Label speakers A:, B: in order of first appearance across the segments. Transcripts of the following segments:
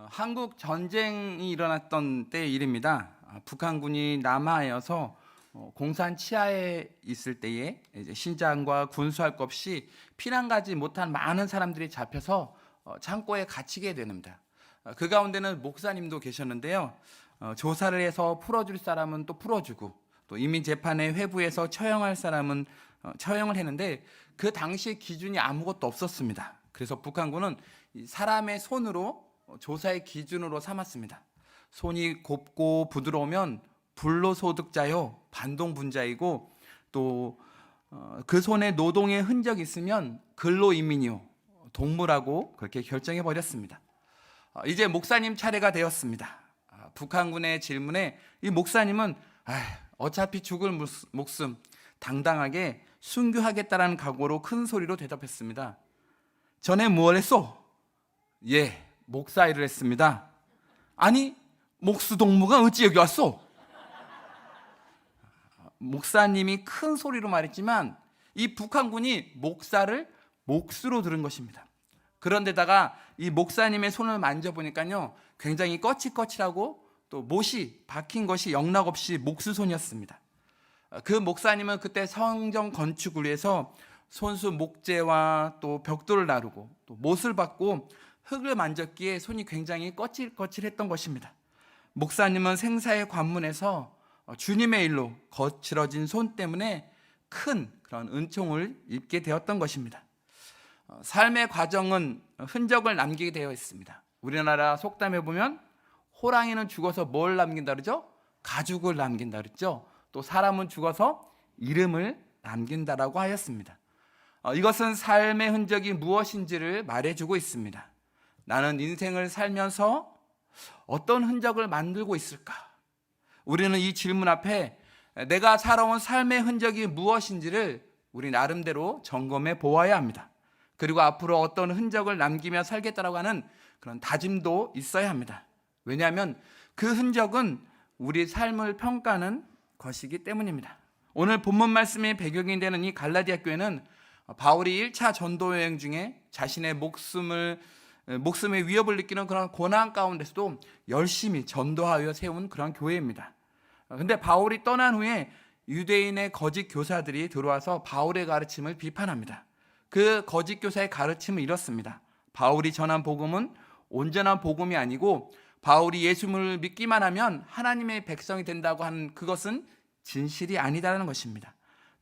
A: 한국 전쟁이 일어났던 때의 일입니다. 북한군이 남하에서 공산 치하에 있을 때에 이제 신장과 군수할 것 없이 피난 가지 못한 많은 사람들이 잡혀서 창고에 갇히게 됩니다. 그 가운데는 목사님도 계셨는데요. 조사를 해서 풀어줄 사람은 또 풀어주고, 또 이민재판에 회부해서 처형할 사람은 처형을 했는데, 그 당시 기준이 아무것도 없었습니다. 그래서 북한군은 사람의 손으로 조사의 기준으로 삼았습니다. 손이 곱고 부드러우면 불로소득자요, 반동분자이고, 또 그 손에 노동의 흔적이 있으면 근로이민이요, 동물하고 그렇게 결정해 버렸습니다. 이제 목사님 차례가 되었습니다. 북한군의 질문에 이 목사님은 어차피 죽을 목숨 당당하게 순교하겠다라는 각오로 큰 소리로 대답했습니다. 전에 무엇 했소? 예, 목사 일을 했습니다. 아니, 목수동무가 어찌 여기 왔소? 목사님이 큰 소리로 말했지만 이 북한군이 목사를 몫으로 들은 것입니다. 그런데다가 이 목사님의 손을 만져보니까요, 굉장히 거칠거칠하고 또 못이 박힌 것이 영락없이 목수손이었습니다. 그 목사님은 그때 성전 건축을 위해서 손수 목재와 또 벽돌을 나르고 또 못을 받고 흙을 만졌기에 손이 굉장히 거칠거칠했던 것입니다. 목사님은 생사의 관문에서 주님의 일로 거칠어진 손 때문에 큰 그런 은총을 입게 되었던 것입니다. 삶의 과정은 흔적을 남기게 되어 있습니다. 우리나라 속담에 보면 호랑이는 죽어서 뭘 남긴다 그러죠? 가죽을 남긴다 그랬죠. 또 사람은 죽어서 이름을 남긴다라고 하였습니다. 이것은 삶의 흔적이 무엇인지를 말해주고 있습니다. 나는 인생을 살면서 어떤 흔적을 만들고 있을까? 우리는 이 질문 앞에 내가 살아온 삶의 흔적이 무엇인지를 우리 나름대로 점검해 보아야 합니다. 그리고 앞으로 어떤 흔적을 남기며 살겠다라고 하는 그런 다짐도 있어야 합니다. 왜냐하면 그 흔적은 우리 삶을 평가하는 것이기 때문입니다. 오늘 본문 말씀의 배경이 되는 이 갈라디아 교회는 바울이 1차 전도 여행 중에 자신의 목숨의 위협을 느끼는 그런 고난 가운데서도 열심히 전도하여 세운 그런 교회입니다. 그런데 바울이 떠난 후에 유대인의 거짓 교사들이 들어와서 바울의 가르침을 비판합니다. 그 거짓 교사의 가르침은 이렇습니다. 바울이 전한 복음은 온전한 복음이 아니고 바울이 예수를 믿기만 하면 하나님의 백성이 된다고 하는 그것은 진실이 아니다라는 것입니다.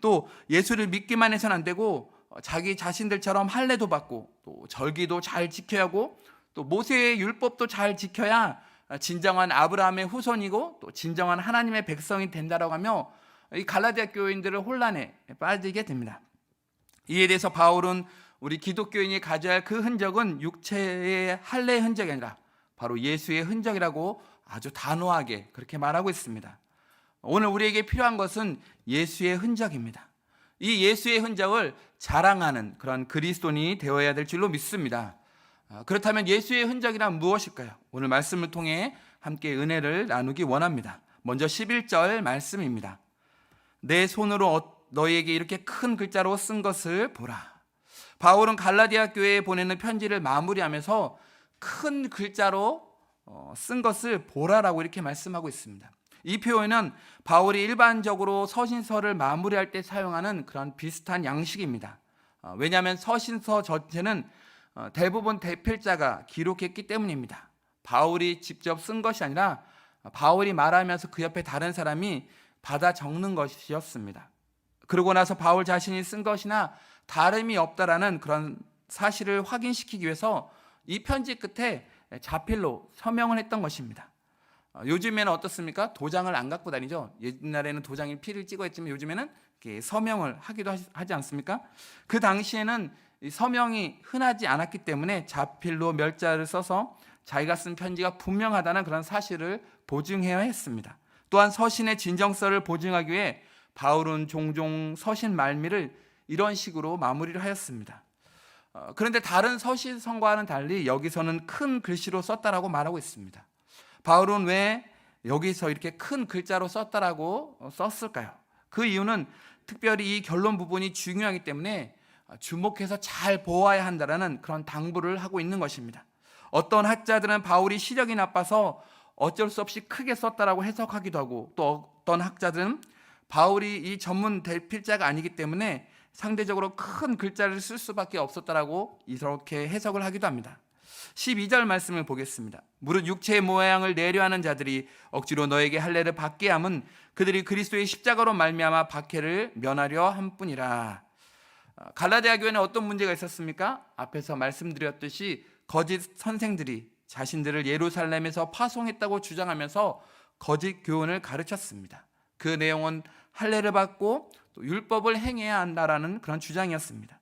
A: 또 예수를 믿기만 해서는 안 되고 자기 자신들처럼 할례도 받고 또 절기도 잘 지켜야 하고 또 모세의 율법도 잘 지켜야 진정한 아브라함의 후손이고 또 진정한 하나님의 백성이 된다라고 하며 이 갈라디아 교인들을 혼란에 빠지게 됩니다. 이에 대해서 바울은 우리 기독교인이 가져야 할 그 흔적은 육체의 할례의 흔적이 아니라 바로 예수의 흔적이라고 아주 단호하게 그렇게 말하고 있습니다. 오늘 우리에게 필요한 것은 예수의 흔적입니다. 이 예수의 흔적을 자랑하는 그런 그리스도인이 되어야 될 줄로 믿습니다. 그렇다면 예수의 흔적이란 무엇일까요? 오늘 말씀을 통해 함께 은혜를 나누기 원합니다. 먼저 11절 말씀입니다. 내 손으로 너희에게 이렇게 큰 글자로 쓴 것을 보라. 바울은 갈라디아 교회에 보내는 편지를 마무리하면서 큰 글자로 쓴 것을 보라라고 이렇게 말씀하고 있습니다. 이 표현은 바울이 일반적으로 서신서를 마무리할 때 사용하는 그런 비슷한 양식입니다. 왜냐하면 서신서 전체는 대부분 대필자가 기록했기 때문입니다. 바울이 직접 쓴 것이 아니라 바울이 말하면서 그 옆에 다른 사람이 받아 적는 것이었습니다. 그러고 나서 바울 자신이 쓴 것이나 다름이 없다라는 그런 사실을 확인시키기 위해서 이 편지 끝에 자필로 서명을 했던 것입니다. 요즘에는 어떻습니까? 도장을 안 갖고 다니죠. 옛날에는 도장에 피를 찍어했지만 요즘에는 이렇게 서명을 하기도 하지 않습니까? 그 당시에는 이 서명이 흔하지 않았기 때문에 자필로 멸자를 써서 자기가 쓴 편지가 분명하다는 그런 사실을 보증해야 했습니다. 또한 서신의 진정성을 보증하기 위해 바울은 종종 서신 말미를 이런 식으로 마무리를 하였습니다. 그런데 다른 서신서와는 달리 여기서는 큰 글씨로 썼다라고 말하고 있습니다. 바울은 왜 여기서 이렇게 큰 글자로 썼다라고 썼을까요? 그 이유는 특별히 이 결론 부분이 중요하기 때문에 주목해서 잘 보아야 한다라는 그런 당부를 하고 있는 것입니다. 어떤 학자들은 바울이 시력이 나빠서 어쩔 수 없이 크게 썼다라고 해석하기도 하고, 또 어떤 학자들은 바울이 이 전문 대필자가 아니기 때문에 상대적으로 큰 글자를 쓸 수밖에 없었다라고 이렇게 해석을 하기도 합니다. 12절 말씀을 보겠습니다. 무릇 육체의 모양을 내려하는 자들이 억지로 너에게 할례를 받게 함은 그들이 그리스도의 십자가로 말미암아 박해를 면하려 함뿐이라. 갈라디아 교회는 어떤 문제가 있었습니까? 앞에서 말씀드렸듯이 거짓 선생들이 자신들을 예루살렘에서 파송했다고 주장하면서 거짓 교훈을 가르쳤습니다. 그 내용은 할례를 받고 또 율법을 행해야 한다라는 그런 주장이었습니다.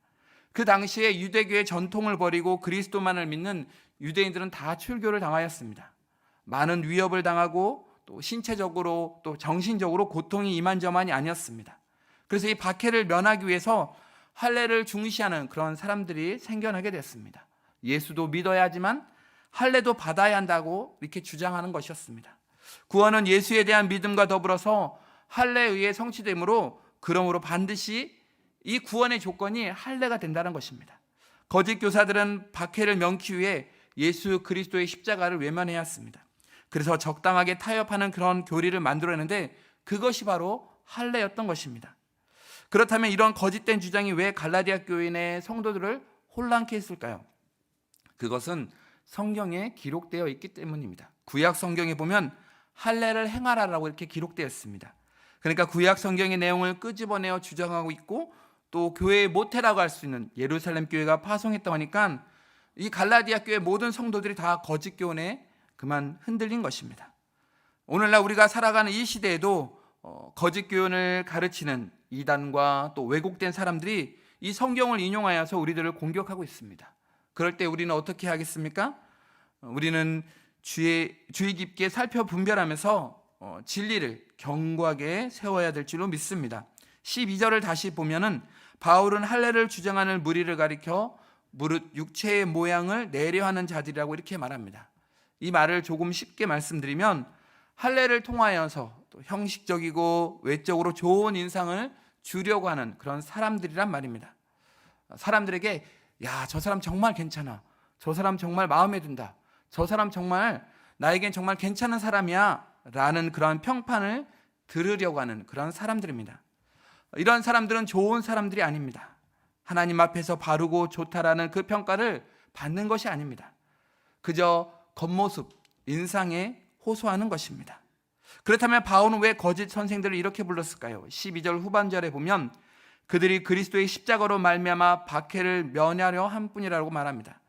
A: 그 당시에 유대교의 전통을 버리고 그리스도만을 믿는 유대인들은 다 출교를 당하였습니다. 많은 위협을 당하고 또 신체적으로 또 정신적으로 고통이 이만저만이 아니었습니다. 그래서 이 박해를 면하기 위해서 할례를 중시하는 그런 사람들이 생겨나게 됐습니다. 예수도 믿어야 하지만 할례도 받아야 한다고 이렇게 주장하는 것이었습니다. 구원은 예수에 대한 믿음과 더불어서 할례에 의해 성취되므로, 그러므로 반드시 이 구원의 조건이 할례가 된다는 것입니다. 거짓 교사들은 박해를 면키 위해 예수 그리스도의 십자가를 외면해야 했습니다. 그래서 적당하게 타협하는 그런 교리를 만들어내는데 그것이 바로 할례였던 것입니다. 그렇다면 이런 거짓된 주장이 왜 갈라디아 교인의 성도들을 혼란케 했을까요? 그것은 성경에 기록되어 있기 때문입니다. 구약 성경에 보면 할례를 행하라라고 이렇게 기록되어 있습니다. 그러니까 구약 성경의 내용을 끄집어내어 주장하고 있고, 또 교회의 모태라고 할 수 있는 예루살렘 교회가 파송했다고 하니까 이 갈라디아 교회 모든 성도들이 다 거짓 교훈에 그만 흔들린 것입니다. 오늘날 우리가 살아가는 이 시대에도 거짓 교훈을 가르치는 이단과 또 왜곡된 사람들이 이 성경을 인용하여서 우리들을 공격하고 있습니다. 그럴 때 우리는 어떻게 하겠습니까? 우리는 주의 깊게 살펴 분별하면서 진리를 견고하게 세워야 될 줄로 믿습니다. 12절을 다시 보면은 바울은 할례를 주장하는 무리를 가리켜 무릇 육체의 모양을 내려하는 자들이라고 이렇게 말합니다. 이 말을 조금 쉽게 말씀드리면 할례를 통하여서 또 형식적이고 외적으로 좋은 인상을 주려고 하는 그런 사람들이란 말입니다. 사람들에게 야, 저 사람 정말 괜찮아, 저 사람 정말 마음에 든다, 저 사람 정말 나에겐 정말 괜찮은 사람이야 라는 그런 평판을 들으려고 하는 그런 사람들입니다. 이런 사람들은 좋은 사람들이 아닙니다. 하나님 앞에서 바르고 좋다라는 그 평가를 받는 것이 아닙니다. 그저 겉모습, 인상에 호소하는 것입니다. 그렇다면 바울은 왜 거짓 선생들을 이렇게 불렀을까요? 12절 후반절에 보면 그들이 그리스도의 십자가로 말미암아 박해를 면하려 함뿐이라고 말합니다.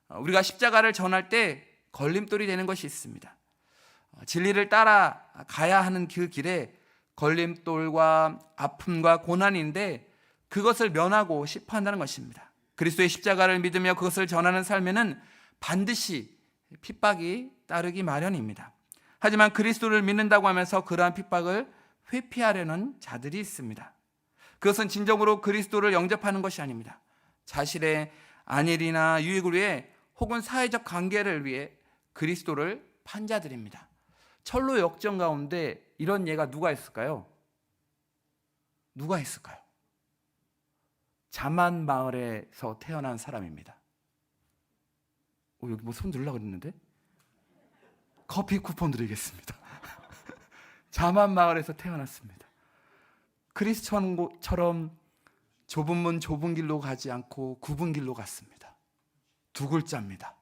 A: 우리가 십자가를 전할 때 걸림돌이 되는 것이 있습니다. 진리를 따라가야 하는 그 길에 걸림돌과 아픔과 고난인데 그것을 면하고 싶어 한다는 것입니다. 그리스도의 십자가를 믿으며 그것을 전하는 삶에는 반드시 핍박이 따르기 마련입니다. 하지만 그리스도를 믿는다고 하면서 그러한 핍박을 회피하려는 자들이 있습니다. 그것은 진정으로 그리스도를 영접하는 것이 아닙니다. 자신의 안일이나 유익을 위해 혹은 사회적 관계를 위해 그리스도를 판 자들입니다. 철로 역정 가운데 이런 예가 누가 있을까요? 누가 있을까요? 자만 마을에서 태어난 사람입니다. 여기 뭐 손 들으려고 그랬는데? 커피 쿠폰 드리겠습니다. 자만 마을에서 태어났습니다. 그리스도처럼 좁은 문 좁은 길로 가지 않고 굽은 길로 갔습니다. 두 글자입니다.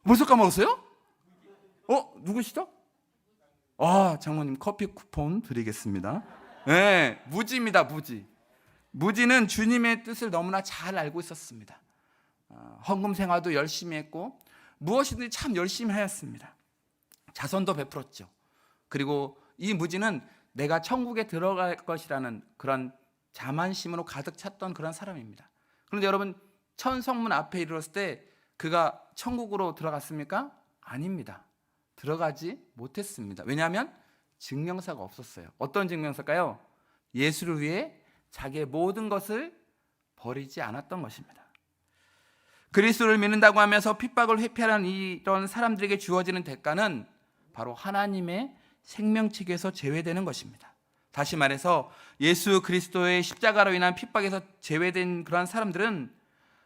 A: 벌써 까먹었어요? 누구시죠? 장모님 커피 쿠폰 드리겠습니다. 네, 무지입니다. 무지는 주님의 뜻을 너무나 잘 알고 있었습니다. 헌금 생활도 열심히 했고 무엇이든지 참 열심히 하였습니다. 자선도 베풀었죠. 그리고 이 무지는 내가 천국에 들어갈 것이라는 그런 자만심으로 가득 찼던 그런 사람입니다. 그런데 여러분, 천성문 앞에 이르렀을 때 그가 천국으로 들어갔습니까? 아닙니다. 들어가지 못했습니다. 왜냐하면 증명서가 없었어요. 어떤 증명서일까요? 예수를 위해 자기의 모든 것을 버리지 않았던 것입니다. 그리스도를 믿는다고 하면서 핍박을 회피하는 이런 사람들에게 주어지는 대가는 바로 하나님의 생명책에서 제외되는 것입니다. 다시 말해서 예수 그리스도의 십자가로 인한 핍박에서 제외된 그러한 사람들은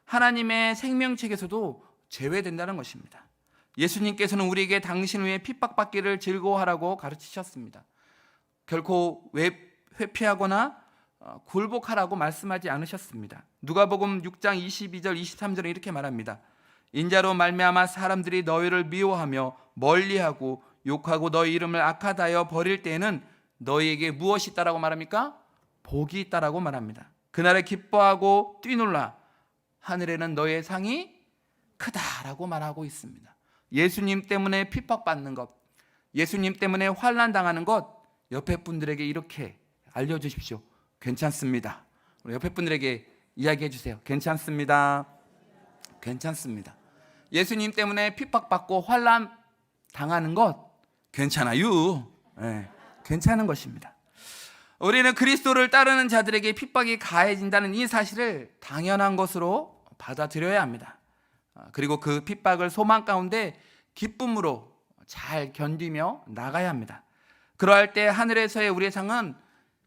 A: 하나님의 생명책에서도 제외된다는 것입니다. 예수님께서는 우리에게 당신 위에 핍박받기를 즐거워하라고 가르치셨습니다. 결코 회피하거나 굴복하라고 말씀하지 않으셨습니다. 누가복음 6장 22절 23절에 이렇게 말합니다. 인자로 말미암아 사람들이 너희를 미워하며 멀리하고 욕하고 너희 이름을 악하다하여 버릴 때에는 너희에게 무엇이 있다라고 말합니까? 복이 있다라고 말합니다. 그날에 기뻐하고 뛰놀라 하늘에는 너희의 상이 크다라고 말하고 있습니다. 예수님 때문에 핍박받는 것, 예수님 때문에 환난 당하는 것, 옆에 분들에게 이렇게 알려주십시오. 괜찮습니다. 우리 옆에 분들에게 이야기해 주세요. 괜찮습니다. 괜찮습니다. 예수님 때문에 핍박받고 환난 당하는 것 괜찮아요. 네, 괜찮은 것입니다. 우리는 그리스도를 따르는 자들에게 핍박이 가해진다는 이 사실을 당연한 것으로 받아들여야 합니다. 그리고 그 핍박을 소망 가운데 기쁨으로 잘 견디며 나가야 합니다. 그러할 때 하늘에서의 우리의 상은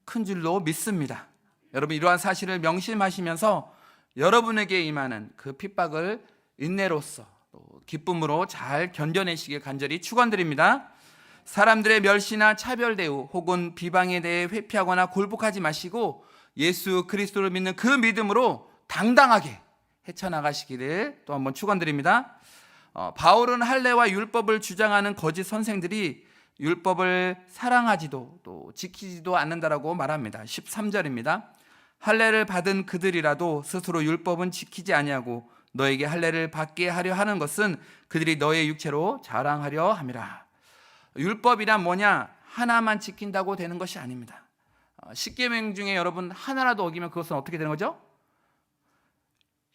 A: 큰 줄로 믿습니다. 여러분, 이러한 사실을 명심하시면서 여러분에게 임하는 그 핍박을 인내로써 또 기쁨으로 잘 견뎌내시길 간절히 축원드립니다. 사람들의 멸시나 차별 대우 혹은 비방에 대해 회피하거나 굴복하지 마시고 예수 그리스도를 믿는 그 믿음으로 당당하게 헤쳐나가시기를 또 한번 축원드립니다. 바울은 할례와 율법을 주장하는 거짓 선생들이 율법을 사랑하지도 또 지키지도 않는다라고 말합니다. 13절입니다. 할례를 받은 그들이라도 스스로 율법은 지키지 아니하고 너에게 할례를 받게 하려 하는 것은 그들이 너의 육체로 자랑하려 함이라. 율법이란 뭐냐? 하나만 지킨다고 되는 것이 아닙니다. 10계명 중에 여러분 하나라도 어기면 그것은 어떻게 되는 거죠?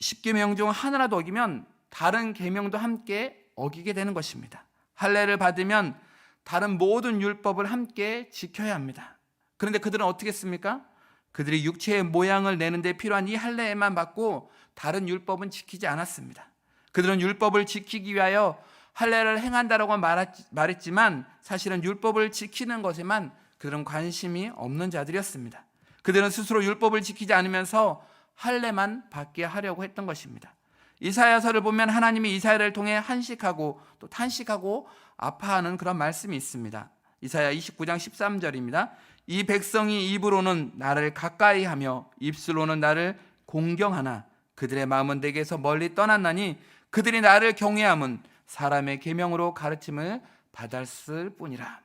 A: 10계명 중 하나라도 어기면 다른 계명도 함께 어기게 되는 것입니다. 할례를 받으면 다른 모든 율법을 함께 지켜야 합니다. 그런데 그들은 어떻게 했습니까? 그들이 육체의 모양을 내는데 필요한 이 할례만 받고 다른 율법은 지키지 않았습니다. 그들은 율법을 지키기 위하여 할례를 행한다라고 말했지만 사실은 율법을 지키는 것에만 그들은 관심이 없는 자들이었습니다. 그들은 스스로 율법을 지키지 않으면서 할례만 받게 하려고 했던 것입니다. 이사야서를 보면 하나님이 이사야를 통해 한식하고 또 탄식하고 아파하는 그런 말씀이 있습니다. 이사야 29장 13절입니다. 이 백성이 입으로는 나를 가까이 하며 입술로는 나를 공경하나 그들의 마음은 내게서 멀리 떠났나니 그들이 나를 경외함은 사람의 계명으로 가르침을 받았을 뿐이라.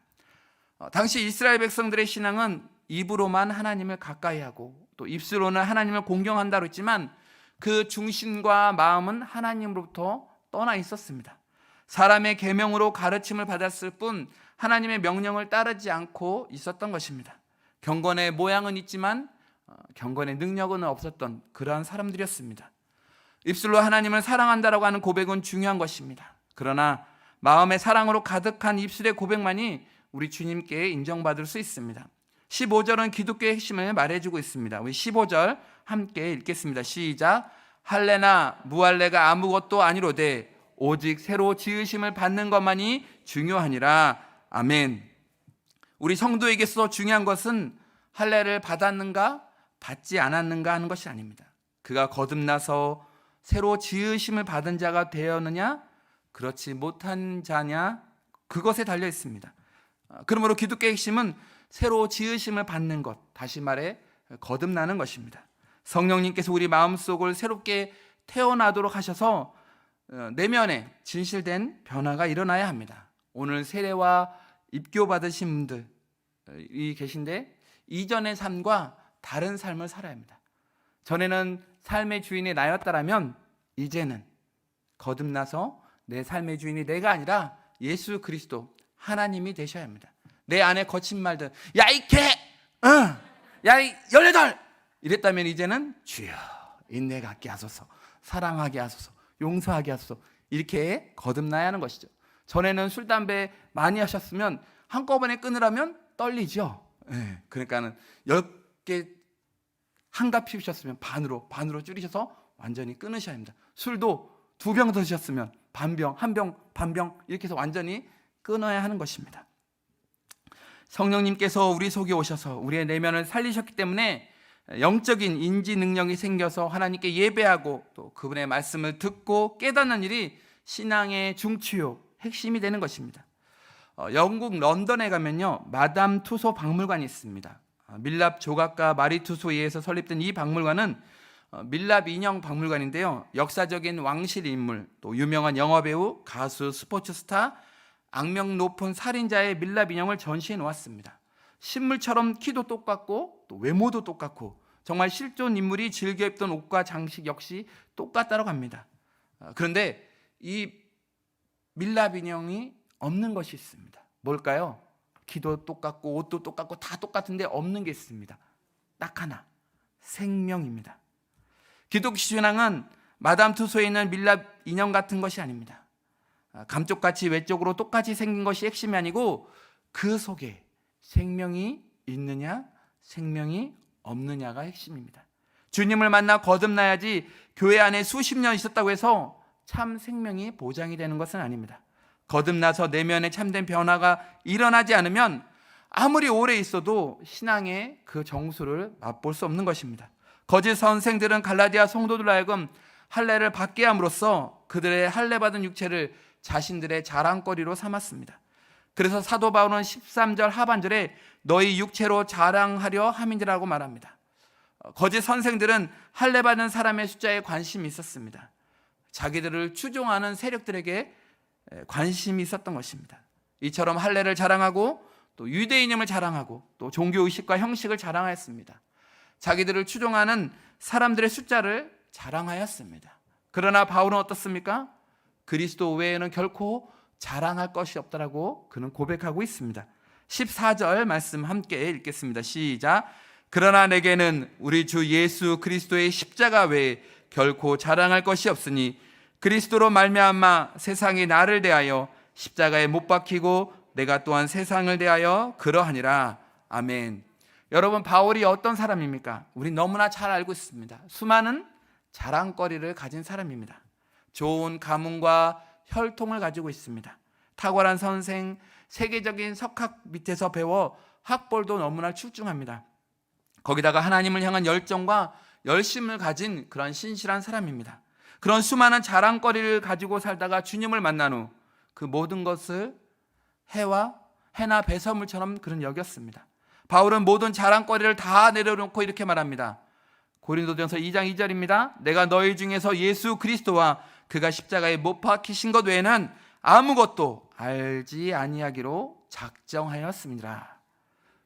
A: 당시 이스라엘 백성들의 신앙은 입으로만 하나님을 가까이 하고 또 입술로는 하나님을 공경한다고 했지만 그 중심과 마음은 하나님으로부터 떠나 있었습니다. 사람의 계명으로 가르침을 받았을 뿐 하나님의 명령을 따르지 않고 있었던 것입니다. 경건의 모양은 있지만 경건의 능력은 없었던 그러한 사람들이었습니다. 입술로 하나님을 사랑한다라고 하는 고백은 중요한 것입니다. 그러나 마음의 사랑으로 가득한 입술의 고백만이 우리 주님께 인정받을 수 있습니다. 15절은 기독교의 핵심을 말해주고 있습니다. 우리 15절 함께 읽겠습니다. 시작. 할례나 무할례가 아무것도 아니로되 오직 새로 지으심을 받는 것만이 중요하니라. 아멘. 우리 성도에게서 중요한 것은 할례를 받았는가 받지 않았는가 하는 것이 아닙니다. 그가 거듭나서 새로 지으심을 받은 자가 되었느냐 그렇지 못한 자냐 그것에 달려 있습니다. 그러므로 기독교의 핵심은 새로 지으심을 받는 것, 다시 말해 거듭나는 것입니다. 성령님께서 우리 마음속을 새롭게 태어나도록 하셔서 내면에 진실된 변화가 일어나야 합니다. 오늘 세례와 입교 받으신 분들이 계신데 이전의 삶과 다른 삶을 살아야 합니다. 전에는 삶의 주인이 나였다라면 이제는 거듭나서 내 삶의 주인이 내가 아니라 예수 그리스도 하나님이 되셔야 합니다. 내 안에 거친 말들, 야 이 개, 야 이 18 이랬다면 이제는 주여 인내 갖게 하소서, 사랑하게 하소서, 용서하게 하소서 이렇게 거듭나야 하는 것이죠. 전에는 술, 담배 많이 하셨으면 한꺼번에 끊으라면 떨리죠. 그러니까는 10개 한갑 피우셨으면 반으로 줄이셔서 완전히 끊으셔야 합니다. 술도 2병 더 드셨으면 반병, 1병, 반병 이렇게 해서 완전히 끊어야 하는 것입니다. 성령님께서 우리 속에 오셔서 우리의 내면을 살리셨기 때문에 영적인 인지 능력이 생겨서 하나님께 예배하고 또 그분의 말씀을 듣고 깨닫는 일이 신앙의 중추요, 핵심이 되는 것입니다. 영국 런던에 가면요, 마담 투소 박물관이 있습니다. 밀랍 조각가 마리 투소에 의해서 설립된 이 박물관은 밀랍 인형 박물관인데요, 역사적인 왕실 인물, 또 유명한 영화배우, 가수, 스포츠 스타, 악명 높은 살인자의 밀랍 인형을 전시해 놓았습니다. 실물처럼 키도 똑같고 또 외모도 똑같고 정말 실존 인물이 즐겨 입던 옷과 장식 역시 똑같다고 합니다. 그런데 이 밀랍 인형이 없는 것이 있습니다. 뭘까요? 키도 똑같고 옷도 똑같고 다 똑같은데 없는 게 있습니다. 딱 하나, 생명입니다. 기독교 신앙은 마담 투소에 있는 밀랍 인형 같은 것이 아닙니다. 감쪽같이 외적으로 똑같이 생긴 것이 핵심이 아니고 그 속에 생명이 있느냐 생명이 없느냐가 핵심입니다. 주님을 만나 거듭나야지 교회 안에 수십 년 있었다고 해서 참 생명이 보장이 되는 것은 아닙니다. 거듭나서 내면에 참된 변화가 일어나지 않으면 아무리 오래 있어도 신앙의 그 정수를 맛볼 수 없는 것입니다. 거짓 선생들은 갈라디아 성도들 하여금 할례를 받게 함으로써 그들의 할례받은 육체를 자신들의 자랑거리로 삼았습니다. 그래서 사도 바울은 13절 하반절에 너희 육체로 자랑하려 함이라고 말합니다. 거짓 선생들은 할례받은 사람의 숫자에 관심이 있었습니다. 자기들을 추종하는 세력들에게 관심이 있었던 것입니다. 이처럼 할례를 자랑하고 또 유대인임을 자랑하고 또 종교의식과 형식을 자랑하였습니다. 자기들을 추종하는 사람들의 숫자를 자랑하였습니다. 그러나 바울은 어떻습니까? 그리스도 외에는 결코 자랑할 것이 없다라고 그는 고백하고 있습니다. 14절 말씀 함께 읽겠습니다. 시작. 그러나 내게는 우리 주 예수 그리스도의 십자가 외에 결코 자랑할 것이 없으니 그리스도로 말미암아 세상이 나를 대하여 십자가에 못 박히고 내가 또한 세상을 대하여 그러하니라. 아멘. 여러분, 바울이 어떤 사람입니까? 우리 너무나 잘 알고 있습니다. 수많은 자랑거리를 가진 사람입니다. 좋은 가문과 혈통을 가지고 있습니다. 탁월한 선생, 세계적인 석학 밑에서 배워 학벌도 너무나 출중합니다. 거기다가 하나님을 향한 열정과 열심을 가진 그런 신실한 사람입니다. 그런 수많은 자랑거리를 가지고 살다가 주님을 만난 후 그 모든 것을 해나 배설물처럼 그는 여겼습니다. 바울은 모든 자랑거리를 다 내려놓고 이렇게 말합니다. 고린도전서 2장 2절입니다. 내가 너희 중에서 예수 그리스도와 그가 십자가에 못 박히신 것 외에는 아무것도 알지 아니하기로 작정하였습니다.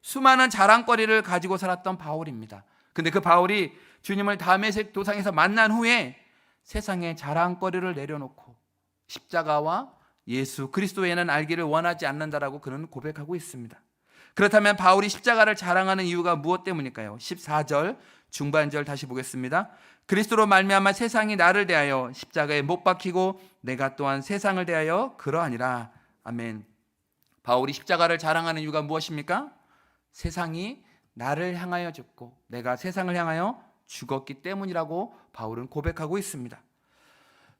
A: 수많은 자랑거리를 가지고 살았던 바울입니다. 근데 그 바울이 주님을 다메섹 도상에서 만난 후에 세상에 자랑거리를 내려놓고 십자가와 예수 그리스도에는 알기를 원하지 않는다라고 그는 고백하고 있습니다. 그렇다면 바울이 십자가를 자랑하는 이유가 무엇 때문일까요? 14절 중반절 다시 보겠습니다. 그리스도로 말미암아 세상이 나를 대하여 십자가에 못 박히고 내가 또한 세상을 대하여 그러하니라. 아멘. 바울이 십자가를 자랑하는 이유가 무엇입니까? 세상이 나를 향하여 죽고 내가 세상을 향하여 죽었기 때문이라고 바울은 고백하고 있습니다.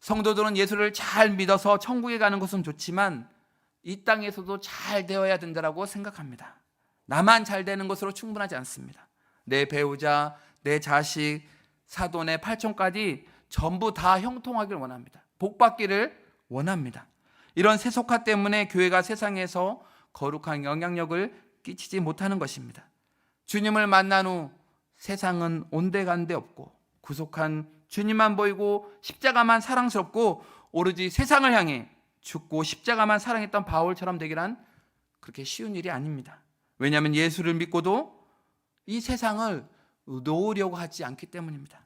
A: 성도들은 예수를 잘 믿어서 천국에 가는 것은 좋지만 이 땅에서도 잘 되어야 된다고 생각합니다. 나만 잘 되는 것으로 충분하지 않습니다. 내 배우자, 내 자식, 사돈의 팔촌까지 전부 다 형통하기를 원합니다. 복받기를 원합니다. 이런 세속화 때문에 교회가 세상에서 거룩한 영향력을 끼치지 못하는 것입니다. 주님을 만난 후 세상은 온데간데 없고 구속한 주님만 보이고 십자가만 사랑스럽고 오로지 세상을 향해 죽고 십자가만 사랑했던 바울처럼 되기란 그렇게 쉬운 일이 아닙니다. 왜냐하면 예수를 믿고도 이 세상을 놓으려고 하지 않기 때문입니다.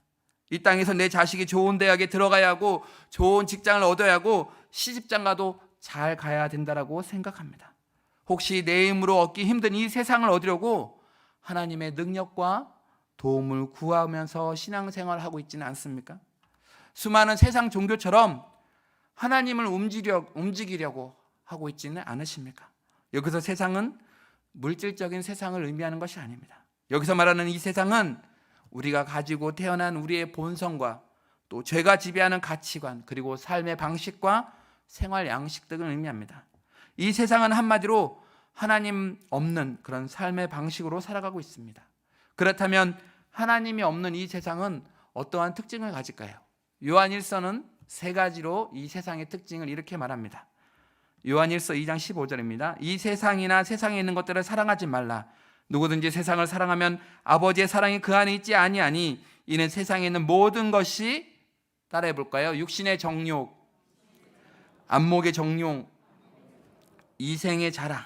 A: 이 땅에서 내 자식이 좋은 대학에 들어가야 하고 좋은 직장을 얻어야 하고 시집장가도 잘 가야 된다라고 생각합니다. 혹시 내 힘으로 얻기 힘든 이 세상을 얻으려고 하나님의 능력과 도움을 구하면서 신앙생활을 하고 있지는 않습니까? 수많은 세상 종교처럼 하나님을 움직이려고 하고 있지는 않으십니까? 여기서 세상은 물질적인 세상을 의미하는 것이 아닙니다. 여기서 말하는 이 세상은 우리가 가지고 태어난 우리의 본성과 또 죄가 지배하는 가치관 그리고 삶의 방식과 생활 양식 등을 의미합니다. 이 세상은 한마디로 하나님 없는 그런 삶의 방식으로 살아가고 있습니다. 그렇다면 하나님이 없는 이 세상은 어떠한 특징을 가질까요? 요한 1서는 세 가지로 이 세상의 특징을 이렇게 말합니다. 요한일서 2장 15절입니다. 이 세상이나 세상에 있는 것들을 사랑하지 말라. 누구든지 세상을 사랑하면 아버지의 사랑이 그 안에 있지 아니하니 이는 세상에 있는 모든 것이, 따라해 볼까요? 육신의 정욕, 안목의 정욕, 이생의 자랑,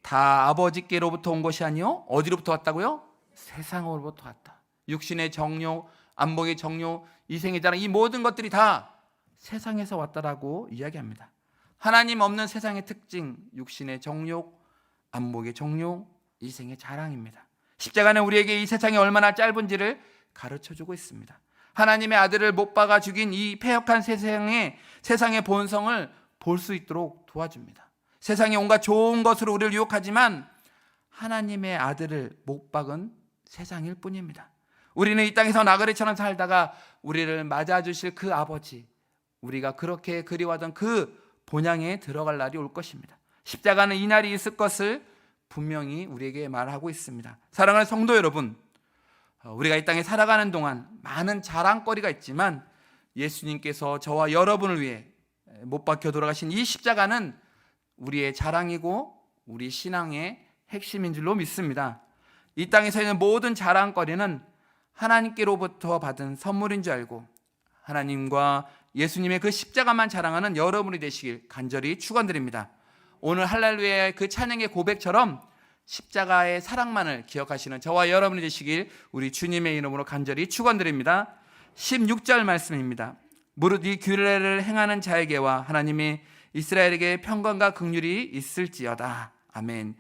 A: 다 아버지께로부터 온 것이 아니요 어디로부터 왔다고요? 세상으로부터 왔다. 육신의 정욕, 안목의 정욕, 이생의 자랑, 이 모든 것들이 다 세상에서 왔다라고 이야기합니다. 하나님 없는 세상의 특징, 육신의 정욕, 안목의 정욕, 이생의 자랑입니다. 십자가는 우리에게 이 세상이 얼마나 짧은지를 가르쳐주고 있습니다. 하나님의 아들을 못 박아 죽인 이 패역한 세상의 본성을 볼 수 있도록 도와줍니다. 세상에 온갖 좋은 것으로 우리를 유혹하지만 하나님의 아들을 못 박은 세상일 뿐입니다. 우리는 이 땅에서 나그네처럼 살다가 우리를 맞아주실 그 아버지, 우리가 그렇게 그리워하던 그 본향에 들어갈 날이 올 것입니다. 십자가는 이 날이 있을 것을 분명히 우리에게 말하고 있습니다. 사랑하는 성도 여러분, 우리가 이 땅에 살아가는 동안 많은 자랑거리가 있지만 예수님께서 저와 여러분을 위해 못 박혀 돌아가신 이 십자가는 우리의 자랑이고 우리 신앙의 핵심인 줄로 믿습니다. 이 땅에서 있는 모든 자랑거리는 하나님께로부터 받은 선물인 줄 알고 하나님과 예수님의 그 십자가만 자랑하는 여러분이 되시길 간절히 축원드립니다. 오늘 할렐루야의 그 찬양의 고백처럼 십자가의 사랑만을 기억하시는 저와 여러분이 되시길 우리 주님의 이름으로 간절히 축원드립니다. 16절 말씀입니다. 무릇 이 규례를 행하는 자에게와 하나님이 이스라엘에게 평강과 긍휼이 있을지어다. 아멘.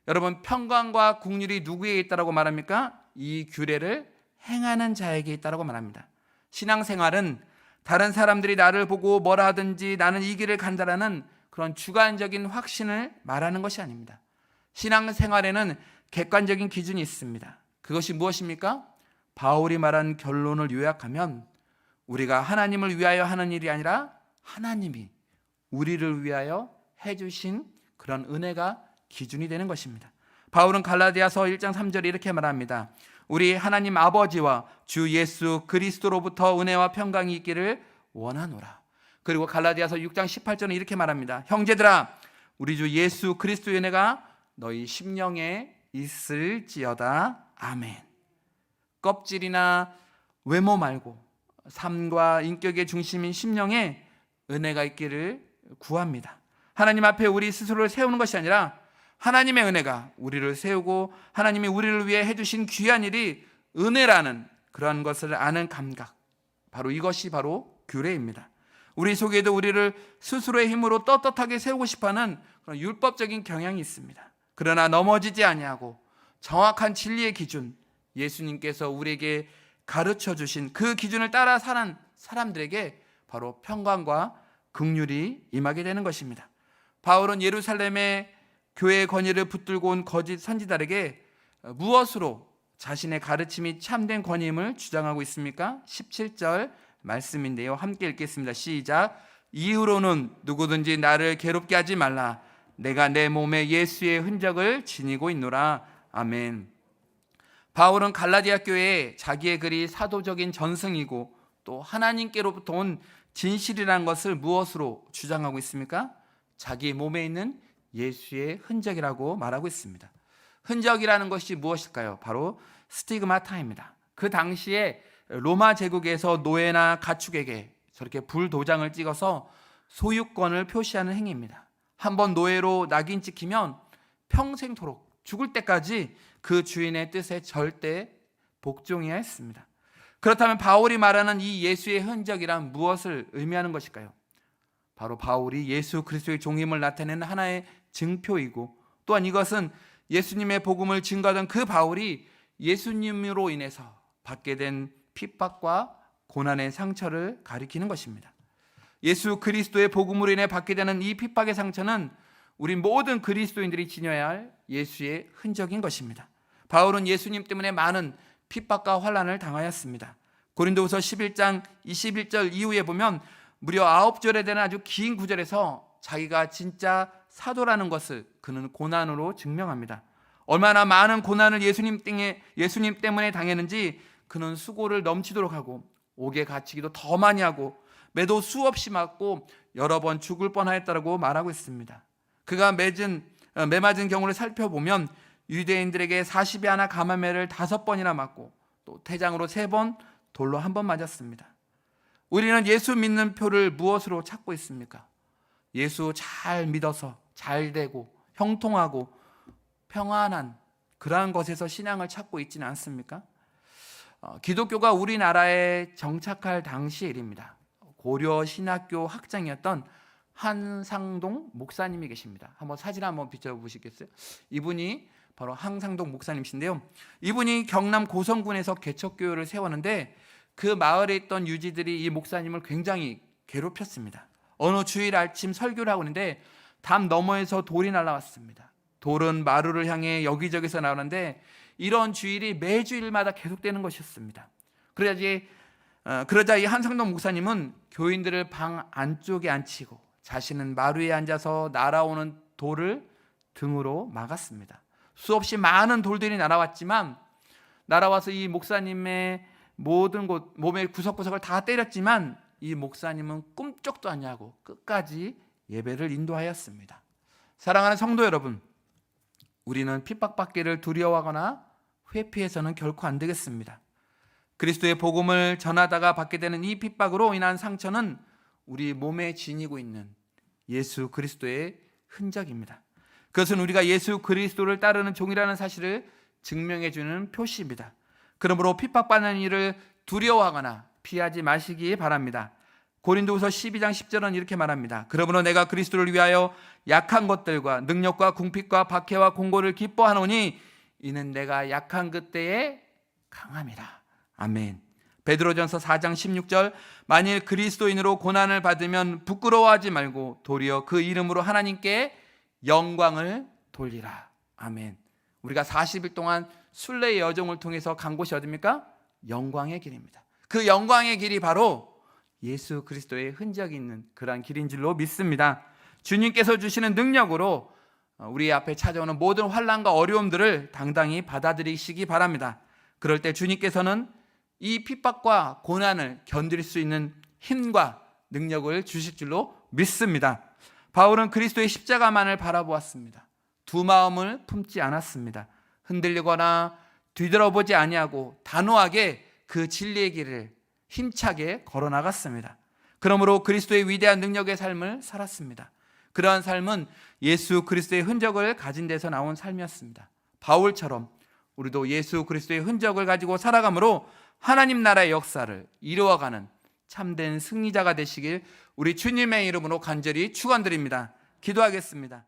A: 여러분, 평강과 긍휼이 누구에게 있다라고 말합니까? 이 규례를 행하는 자에게 있다라고 말합니다. 신앙생활은 다른 사람들이 나를 보고 뭐라 하든지 나는 이 길을 간다라는 그런 주관적인 확신을 말하는 것이 아닙니다. 신앙생활에는 객관적인 기준이 있습니다. 그것이 무엇입니까? 바울이 말한 결론을 요약하면 우리가 하나님을 위하여 하는 일이 아니라 하나님이 우리를 위하여 해주신 그런 은혜가 기준이 되는 것입니다. 바울은 갈라디아서 1장 3절에 이렇게 말합니다. 우리 하나님 아버지와 주 예수 그리스도로부터 은혜와 평강이 있기를 원하노라. 그리고 갈라디아서 6장 18절은 이렇게 말합니다. 형제들아, 우리 주 예수 그리스도의 은혜가 너희 심령에 있을지어다. 아멘. 껍질이나 외모 말고 삶과 인격의 중심인 심령에 은혜가 있기를 구합니다. 하나님 앞에 우리 스스로를 세우는 것이 아니라 하나님의 은혜가 우리를 세우고 하나님이 우리를 위해 해주신 귀한 일이 은혜라는 그러한 것을 아는 감각, 바로 이것이 바로 규례입니다. 우리 속에도 우리를 스스로의 힘으로 떳떳하게 세우고 싶어하는 그런 율법적인 경향이 있습니다. 그러나 넘어지지 아니하고 정확한 진리의 기준, 예수님께서 우리에게 가르쳐 주신 그 기준을 따라 사는 사람들에게 바로 평강과 긍휼이 임하게 되는 것입니다. 바울은 예루살렘의 교회의 권위를 붙들고 온 거짓 선지자들에게 무엇으로 자신의 가르침이 참된 권위임을 주장하고 있습니까? 17절 말씀인데요. 함께 읽겠습니다. 시작. 이후로는 누구든지 나를 괴롭게 하지 말라. 내가 내 몸에 예수의 흔적을 지니고 있노라. 아멘. 바울은 갈라디아 교회에 자기의 글이 사도적인 전승이고 또 하나님께로부터 온 진실이라는 것을 무엇으로 주장하고 있습니까? 자기 몸에 있는 예수의 흔적이라고 말하고 있습니다. 흔적이라는 것이 무엇일까요? 바로 스티그마타입니다. 그 당시에 로마 제국에서 노예나 가축에게 저렇게 불도장을 찍어서 소유권을 표시하는 행위입니다. 한번 노예로 낙인 찍히면 평생토록 죽을 때까지 그 주인의 뜻에 절대 복종해야 했습니다. 그렇다면 바울이 말하는 이 예수의 흔적이란 무엇을 의미하는 것일까요? 바로 바울이 예수 그리스도의 종임을 나타내는 하나의 증표이고 또한 이것은 예수님의 복음을 증거하던 그 바울이 예수님으로 인해서 받게 된 핍박과 고난의 상처를 가리키는 것입니다. 예수 그리스도의 복음으로 인해 받게 되는 이 핍박의 상처는 우리 모든 그리스도인들이 지녀야 할 예수의 흔적인 것입니다. 바울은 예수님 때문에 많은 핍박과 환난을 당하였습니다. 고린도후서 11장 21절 이후에 보면 무려 9절에 되는 아주 긴 구절에서 자기가 진짜 사도라는 것을 그는 고난으로 증명합니다. 얼마나 많은 고난을 예수님 때문에 당했는지 그는 수고를 넘치도록 하고 옥에 갇히기도 더 많이 하고 매도 수없이 맞고 여러 번 죽을 뻔하였다고 말하고 있습니다. 그가 매맞은 경우를 살펴보면 유대인들에게 40에 하나 가마매를 5번이나 맞고 또 태장으로 3번, 돌로 1번 맞았습니다. 우리는 예수 믿는 표를 무엇으로 찾고 있습니까? 예수 잘 믿어서 잘 되고 형통하고 평안한 그러한 것에서 신앙을 찾고 있지는 않습니까? 기독교가 우리나라에 정착할 당시의 일입니다. 고려 신학교 학장이었던 한상동 목사님이 계십니다. 한번 사진 한번 비춰보시겠어요? 이분이 바로 한상동 목사님이신데요. 이분이 경남 고성군에서 개척교회를 세웠는데 그 마을에 있던 유지들이 이 목사님을 굉장히 괴롭혔습니다. 어느 주일 아침 설교를 하고 있는데 담 너머에서 돌이 날아왔습니다. 돌은 마루를 향해 여기저기서 나오는데 이런 주일이 매주일마다 계속되는 것이었습니다. 그러자 이 한상동 목사님은 교인들을 방 안쪽에 앉히고 자신은 마루에 앉아서 날아오는 돌을 등으로 막았습니다. 수없이 많은 돌들이 날아와서 이 목사님의 모든 곳, 몸의 구석구석을 다 때렸지만 이 목사님은 꿈쩍도 안 하고 끝까지 예배를 인도하였습니다. 사랑하는 성도 여러분, 우리는 핍박받기를 두려워하거나 회피해서는 결코 안 되겠습니다. 그리스도의 복음을 전하다가 받게 되는 이 핍박으로 인한 상처는 우리 몸에 지니고 있는 예수 그리스도의 흔적입니다. 그것은 우리가 예수 그리스도를 따르는 종이라는 사실을 증명해 주는 표시입니다. 그러므로 핍박받는 일을 두려워하거나 피하지 마시기 바랍니다. 고린도후서 12장 10절은 이렇게 말합니다. 그러므로 내가 그리스도를 위하여 약한 것들과 능력과 궁핍과 박해와 공고를 기뻐하노니 이는 내가 약한 그때에 강함이라. 아멘. 베드로전서 4장 16절 만일 그리스도인으로 고난을 받으면 부끄러워하지 말고 도리어 그 이름으로 하나님께 영광을 돌리라. 아멘. 우리가 40일 동안 순례의 여정을 통해서 간 곳이 어디입니까? 영광의 길입니다. 그 영광의 길이 바로 예수 그리스도의 흔적이 있는 그러한 길인 줄로 믿습니다. 주님께서 주시는 능력으로 우리 앞에 찾아오는 모든 환난과 어려움들을 당당히 받아들이시기 바랍니다. 그럴 때 주님께서는 이 핍박과 고난을 견딜 수 있는 힘과 능력을 주실 줄로 믿습니다. 바울은 그리스도의 십자가만을 바라보았습니다. 두 마음을 품지 않았습니다. 흔들리거나 뒤돌아보지 아니하고 단호하게 그 진리의 길을 힘차게 걸어나갔습니다. 그러므로 그리스도의 위대한 능력의 삶을 살았습니다. 그러한 삶은 예수 그리스도의 흔적을 가진 데서 나온 삶이었습니다. 바울처럼 우리도 예수 그리스도의 흔적을 가지고 살아감으로 하나님 나라의 역사를 이루어가는 참된 승리자가 되시길 우리 주님의 이름으로 간절히 축원드립니다. 기도하겠습니다.